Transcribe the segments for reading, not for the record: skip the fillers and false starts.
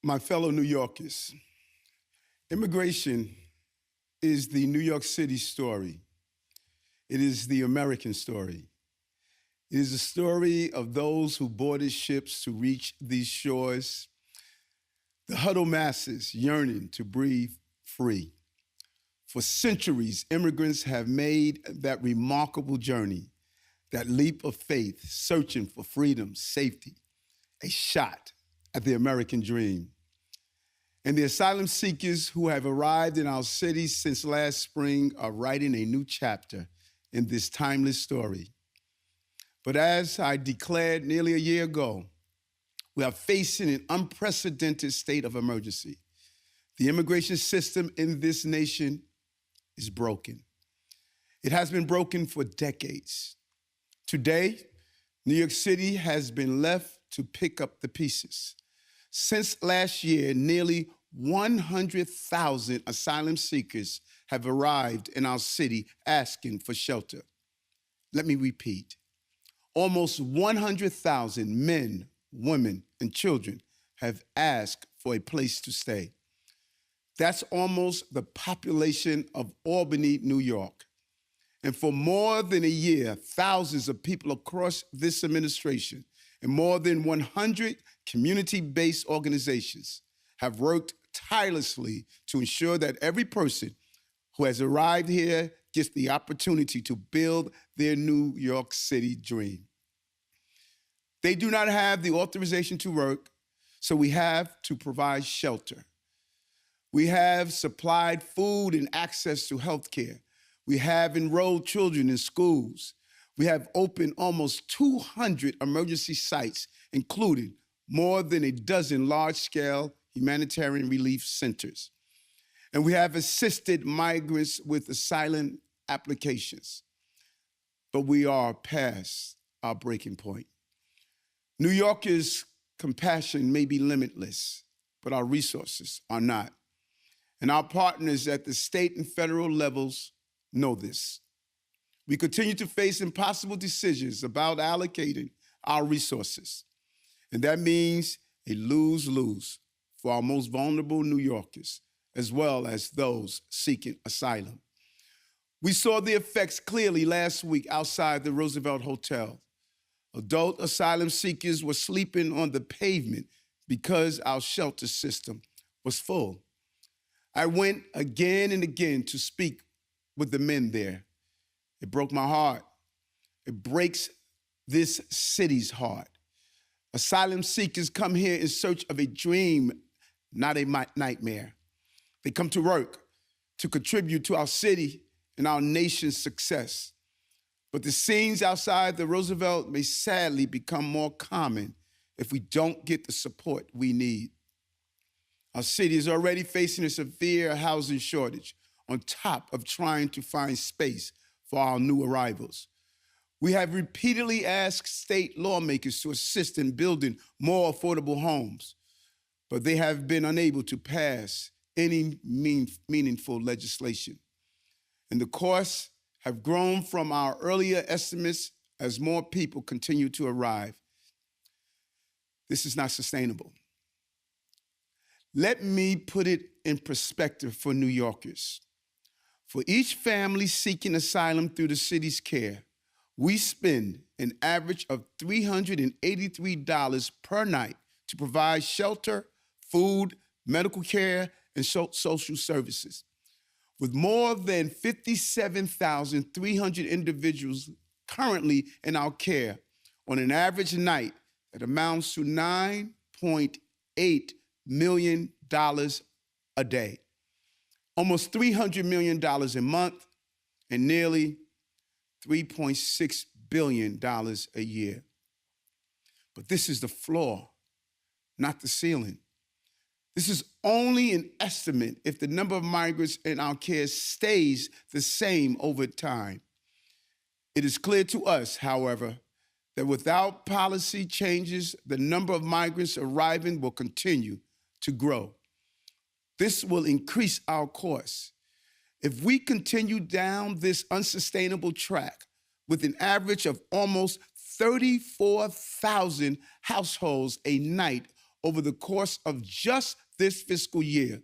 My fellow New Yorkers, immigration is the New York City story. It is the American story. It is the story of those who boarded ships to reach these shores, the huddled masses yearning to breathe free. For centuries, immigrants have made that remarkable journey, that leap of faith, searching for freedom, safety, a shot at the American dream. And the asylum seekers who have arrived in our city since last spring are writing a new chapter in this timeless story. But as I declared nearly a year ago, we are facing an unprecedented state of emergency. The immigration system in this nation is broken. It has been broken for decades. Today, New York City has been left to pick up the pieces. Since last year, nearly 100,000 asylum seekers have arrived in our city asking for shelter. Let me repeat. Almost 100,000 men, women, and children have asked for a place to stay. That's almost the population of Albany, New York. And for more than a year, thousands of people across this administration and more than 100 community-based organizations have worked tirelessly to ensure that every person who has arrived here gets the opportunity to build their New York City dream. They do not have the authorization to work, so we have to provide shelter. We have supplied food and access to health care. We have enrolled children in schools. We have opened almost 200 emergency sites, including more than a dozen large-scale humanitarian relief centers. And we have assisted migrants with asylum applications. But we are past our breaking point. New Yorkers' compassion may be limitless, but our resources are not. And our partners at the state and federal levels know this. We continue to face impossible decisions about allocating our resources. And that means a lose-lose for our most vulnerable New Yorkers, as well as those seeking asylum. We saw the effects clearly last week outside the Roosevelt Hotel. Adult asylum seekers were sleeping on the pavement because our shelter system was full. I went again and again to speak with the men there. It broke my heart. It breaks this city's heart. Asylum seekers come here in search of a dream, not a nightmare. They come to work to contribute to our city and our nation's success. But the scenes outside the Roosevelt may sadly become more common if we don't get the support we need. Our city is already facing a severe housing shortage on top of trying to find space for our new arrivals. We have repeatedly asked state lawmakers to assist in building more affordable homes, but they have been unable to pass any meaningful legislation. And the costs have grown from our earlier estimates as more people continue to arrive. This is not sustainable. Let me put it in perspective for New Yorkers. For each family seeking asylum through the city's care, we spend an average of $383 per night to provide shelter, food, medical care, and social services. With more than 57,300 individuals currently in our care, on an average night, that amounts to $9.8 million a day, almost $300 million a month, and nearly $3.6 billion a year. But this is the floor, not the ceiling. This is only an estimate if the number of migrants in our care stays the same over time. It is clear to us, however, that without policy changes, the number of migrants arriving will continue to grow. This will increase our costs. If we continue down this unsustainable track with an average of almost 34,000 households a night over the course of just this fiscal year,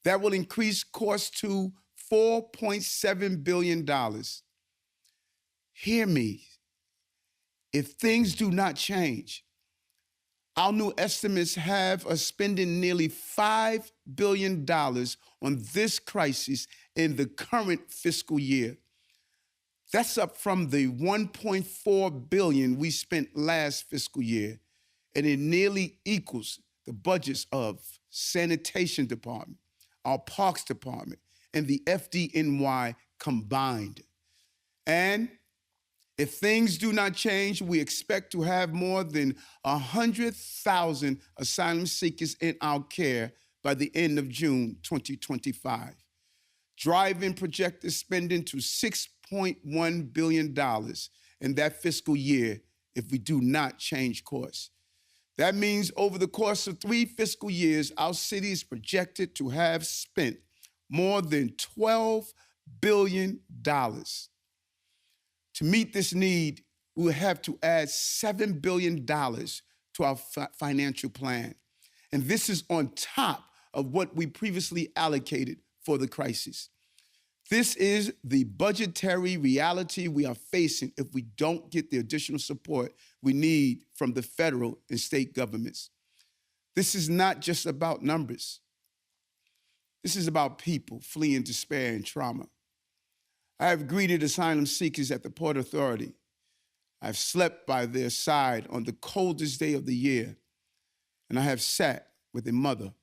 that will increase costs to $4.7 billion. Hear me. If things do not change, our new estimates have us spending nearly $5 billion on this crisis in the current fiscal year. That's up from the $1.4 billion we spent last fiscal year, and it nearly equals the budgets of Sanitation Department, our Parks Department, and the FDNY combined. And if things do not change, we expect to have more than 100,000 asylum seekers in our care by the end of June 2025, driving projected spending to $6.1 billion in that fiscal year if we do not change course. That means over the course of 3 fiscal years, our city is projected to have spent more than $12 billion. To meet this need, we will have to add $7 billion to our financial plan. And this is on top of what we previously allocated for the crisis. This is the budgetary reality we are facing if we don't get the additional support we need from the federal and state governments. This is not just about numbers. This is about people fleeing despair and trauma. I have greeted asylum seekers at the Port Authority. I've slept by their side on the coldest day of the year, and I have sat with a mother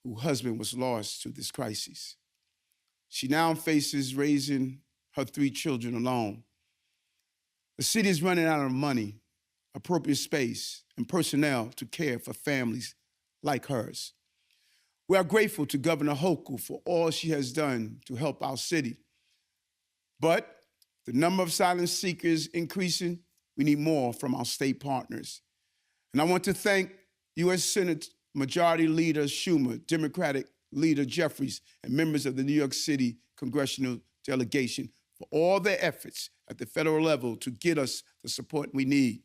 whose husband was lost to this crisis. She now faces raising her 3 children alone. The city is running out of money, appropriate space, and personnel to care for families like hers. We are grateful to Governor Hochul for all she has done to help our city. But the number of asylum seekers increasing, we need more from our state partners. And I want to thank U.S. Senate Majority Leader Schumer, Democratic Leader Jeffries, and members of the New York City Congressional Delegation for all their efforts at the federal level to get us the support we need.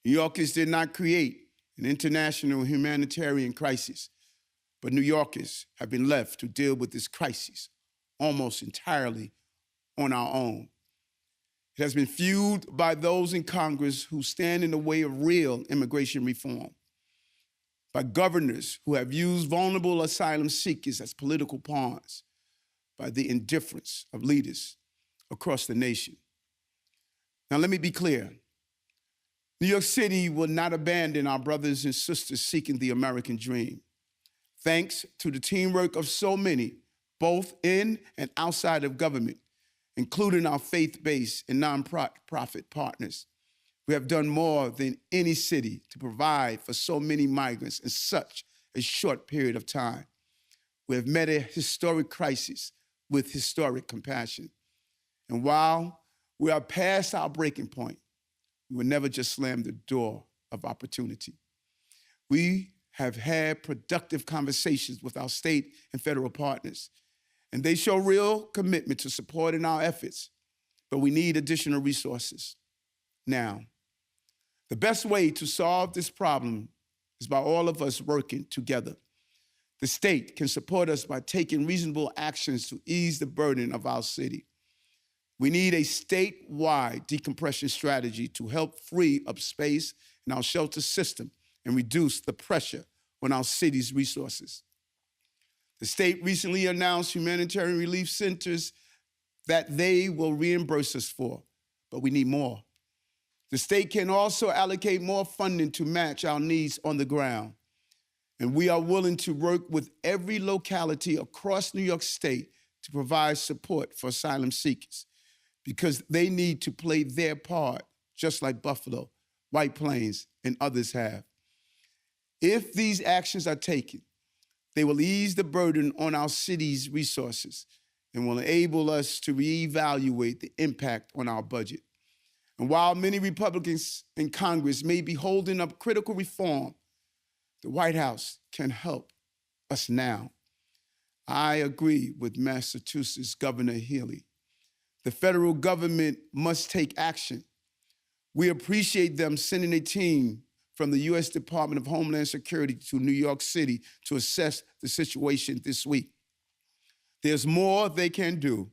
New Yorkers did not create an international humanitarian crisis, but New Yorkers have been left to deal with this crisis almost entirely on our own. It has been fueled by those in Congress who stand in the way of real immigration reform, by governors who have used vulnerable asylum seekers as political pawns, by the indifference of leaders across the nation. Now, let me be clear. New York City will not abandon our brothers and sisters seeking the American dream. Thanks to the teamwork of so many, both in and outside of government, including our faith-based and nonprofit partners, we have done more than any city to provide for so many migrants in such a short period of time. We have met a historic crisis with historic compassion. And while we are past our breaking point, we will never just slam the door of opportunity. We have had productive conversations with our state and federal partners, and they show real commitment to supporting our efforts, but we need additional resources now. The best way to solve this problem is by all of us working together. The state can support us by taking reasonable actions to ease the burden of our city. We need a statewide decompression strategy to help free up space in our shelter system and reduce the pressure on our city's resources. The state recently announced humanitarian relief centers that they will reimburse us for, but we need more. The state can also allocate more funding to match our needs on the ground. And we are willing to work with every locality across New York State to provide support for asylum seekers, because they need to play their part, just like Buffalo, White Plains, and others have. If these actions are taken, they will ease the burden on our city's resources and will enable us to reevaluate the impact on our budget. And while many Republicans in Congress may be holding up critical reform, the White House can help us now. I agree with Massachusetts Governor Healey. The federal government must take action. We appreciate them sending a team from the U.S. Department of Homeland Security to New York City to assess the situation this week. There's more they can do,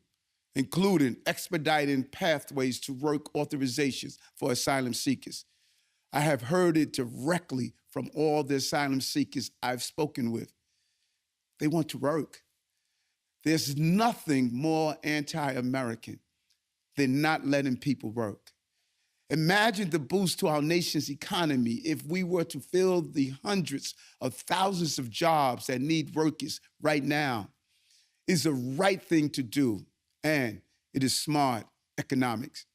including expediting pathways to work authorizations for asylum seekers. I have heard it directly from all the asylum seekers I've spoken with. They want to work. There's nothing more anti-American than not letting people work. Imagine the boost to our nation's economy if we were to fill the hundreds of thousands of jobs that need workers right now. It's the right thing to do, and it is smart economics.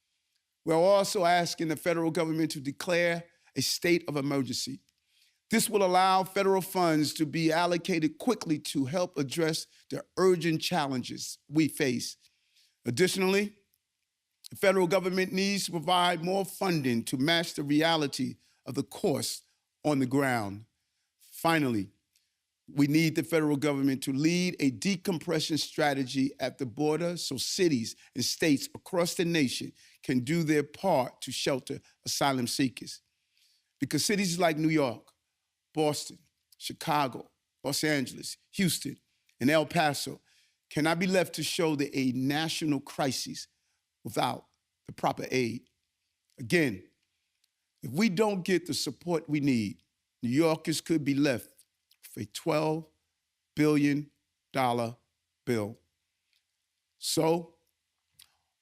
We're also asking the federal government to declare a state of emergency. This will allow federal funds to be allocated quickly to help address the urgent challenges we face. Additionally, the federal government needs to provide more funding to match the reality of the costs on the ground. Finally, we need the federal government to lead a decompression strategy at the border so cities and states across the nation can do their part to shelter asylum seekers. Because cities like New York, Boston, Chicago, Los Angeles, Houston, and El Paso cannot be left to shoulder a national crisis without the proper aid. Again, if we don't get the support we need, New Yorkers could be left with a $12 billion bill. So,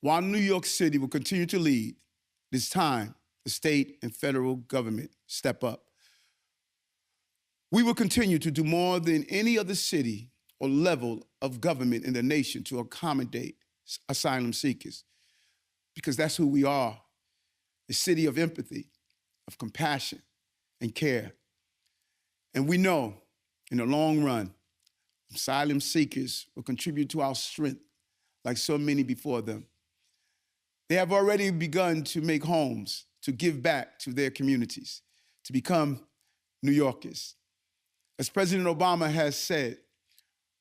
while New York City will continue to lead, It is time the state and federal government step up. We will continue to do more than any other city or level of government in the nation to accommodate asylum seekers, because that's who we are, a city of empathy, of compassion, and care. And we know in the long run, asylum seekers will contribute to our strength like so many before them. They have already begun to make homes, to give back to their communities, to become New Yorkers. As President Obama has said,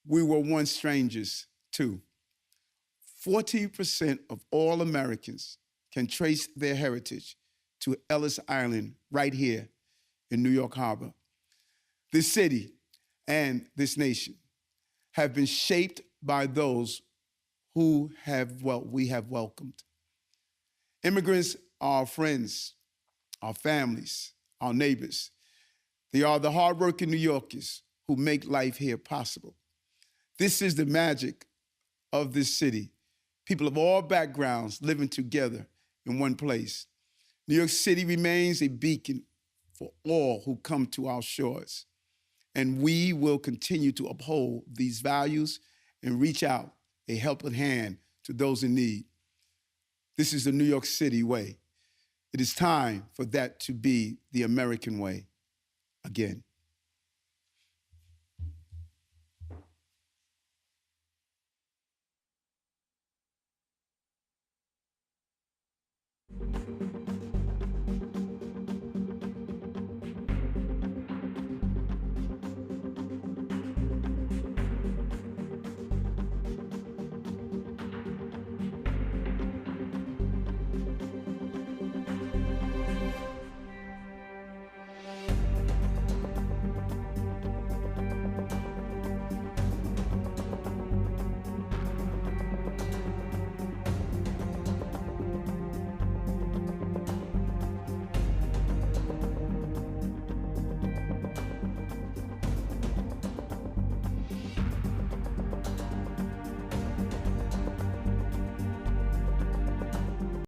we were once strangers too. 40% of all Americans can trace their heritage to Ellis Island right here in New York Harbor. This city and this nation have been shaped by those who we have welcomed. Immigrants are our friends, our families, our neighbors. They are the hardworking New Yorkers who make life here possible. This is the magic of this city. People of all backgrounds living together in one place. New York City remains a beacon for all who come to our shores. And we will continue to uphold these values and reach out a helping hand to those in need. This is the New York City way. It is time for that to be the American way again.